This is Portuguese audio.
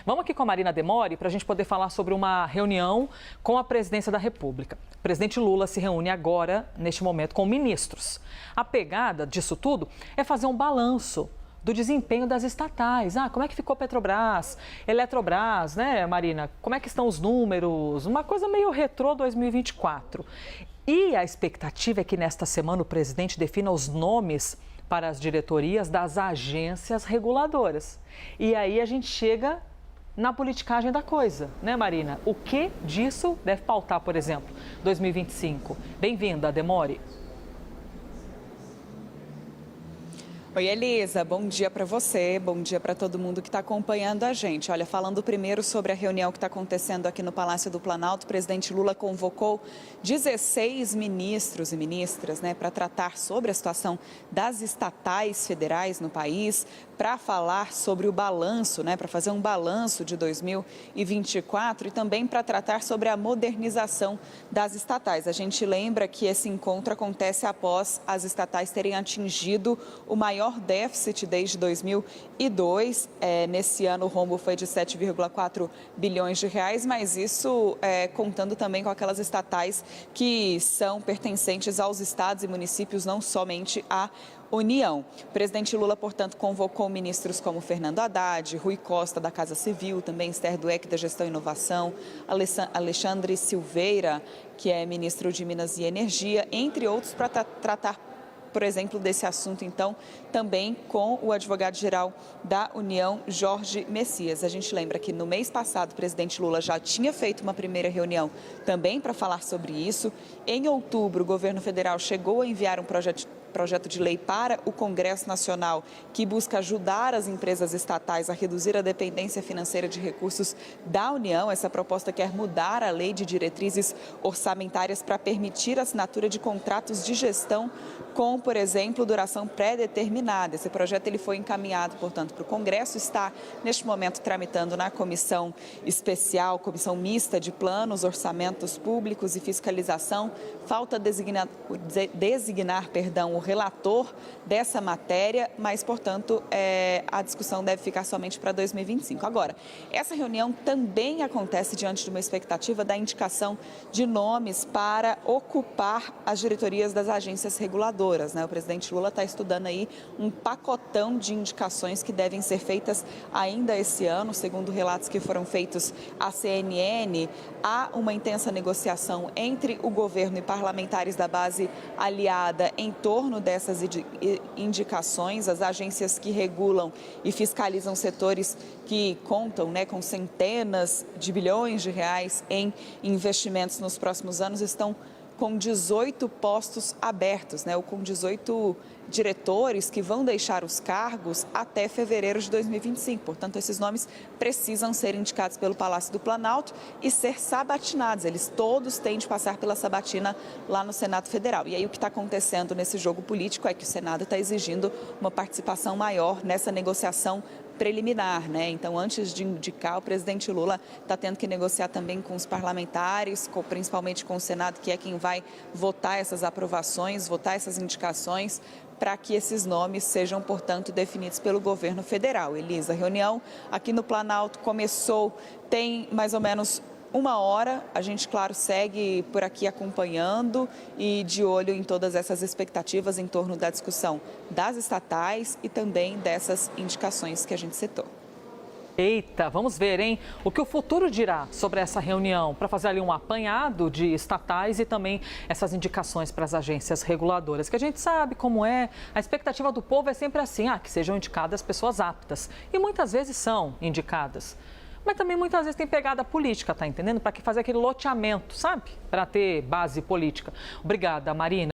Vamos aqui com a Marina Demori para a gente poder falar sobre uma reunião com a presidência da República. O presidente Lula se reúne agora, neste momento, com ministros. A pegada disso tudo é fazer um balanço do desempenho das estatais. Como é que ficou Petrobras, Eletrobras, né, Marina? Como é que estão os números? Uma coisa meio retrô 2024. E a expectativa é que nesta semana o presidente defina os nomes para as diretorias das agências reguladoras. E aí a gente chega na politicagem da coisa, né, Marina? O que disso deve pautar, por exemplo, 2025? Bem-vinda, Demori. Oi, Elisa, bom dia para você, bom dia para todo mundo que está acompanhando a gente. Olha, falando primeiro sobre a reunião que está acontecendo aqui no Palácio do Planalto, o presidente Lula convocou 16 ministros e ministras, né, para tratar sobre a situação das estatais federais no país, para falar sobre o balanço, né, para fazer um balanço de 2024 e também para tratar sobre a modernização das estatais. A gente lembra que esse encontro acontece após as estatais terem atingido o maior déficit desde 2002. Nesse ano o rombo foi de 7,4 bilhões de reais, mas isso contando também com aquelas estatais que são pertencentes aos estados e municípios, não somente à União. O presidente Lula, portanto, convocou ministros como Fernando Haddad, Rui Costa, da Casa Civil, também Esther Dweck, da Gestão e Inovação, Alexandre Silveira, que é ministro de Minas e Energia, entre outros, para tratar, por exemplo, desse assunto, então, também com o advogado-geral da União, Jorge Messias. A gente lembra que no mês passado o presidente Lula já tinha feito uma primeira reunião também para falar sobre isso. Em outubro, o governo federal chegou a enviar um projeto de lei para o Congresso Nacional que busca ajudar as empresas estatais a reduzir a dependência financeira de recursos da União. Essa proposta quer mudar a lei de diretrizes orçamentárias para permitir a assinatura de contratos de gestão com, por exemplo, duração pré-determinada. Esse projeto ele foi encaminhado, portanto, para o Congresso, está neste momento tramitando na comissão especial, comissão mista de planos, orçamentos públicos e fiscalização. Falta designar o relator dessa matéria, mas, portanto, a discussão deve ficar somente para 2025. Agora, essa reunião também acontece diante de uma expectativa da indicação de nomes para ocupar as diretorias das agências reguladoras, né? O presidente Lula está estudando aí um pacotão de indicações que devem ser feitas ainda esse ano, segundo relatos que foram feitos à CNN. Há uma intensa negociação entre o governo e parlamentares da base aliada em torno dessas indicações. As agências que regulam e fiscalizam setores que contam, né, com centenas de bilhões de reais em investimentos nos próximos anos estão com 18 postos abertos, né, ou com 18 diretores que vão deixar os cargos até fevereiro de 2025. Portanto, esses nomes precisam ser indicados pelo Palácio do Planalto e ser sabatinados. Eles todos têm de passar pela sabatina lá no Senado Federal. E aí o que está acontecendo nesse jogo político é que o Senado está exigindo uma participação maior nessa negociação preliminar, né? Então, antes de indicar, o presidente Lula está tendo que negociar também com os parlamentares, principalmente com o Senado, que é quem vai votar essas aprovações, votar essas indicações, para que esses nomes sejam, portanto, definidos pelo governo federal. Elisa, a reunião aqui no Planalto começou, tem mais ou menos uma hora. A gente, claro, segue por aqui acompanhando e de olho em todas essas expectativas em torno da discussão das estatais e também dessas indicações que a gente citou. Eita, vamos ver, hein? O que o futuro dirá sobre essa reunião, para fazer ali um apanhado de estatais e também essas indicações para as agências reguladoras, que a gente sabe como é. A expectativa do povo é sempre assim, que sejam indicadas pessoas aptas. E muitas vezes são indicadas. Mas também muitas vezes tem pegada política, tá entendendo? Para que fazer aquele loteamento, sabe? Para ter base política. Obrigada, Marina.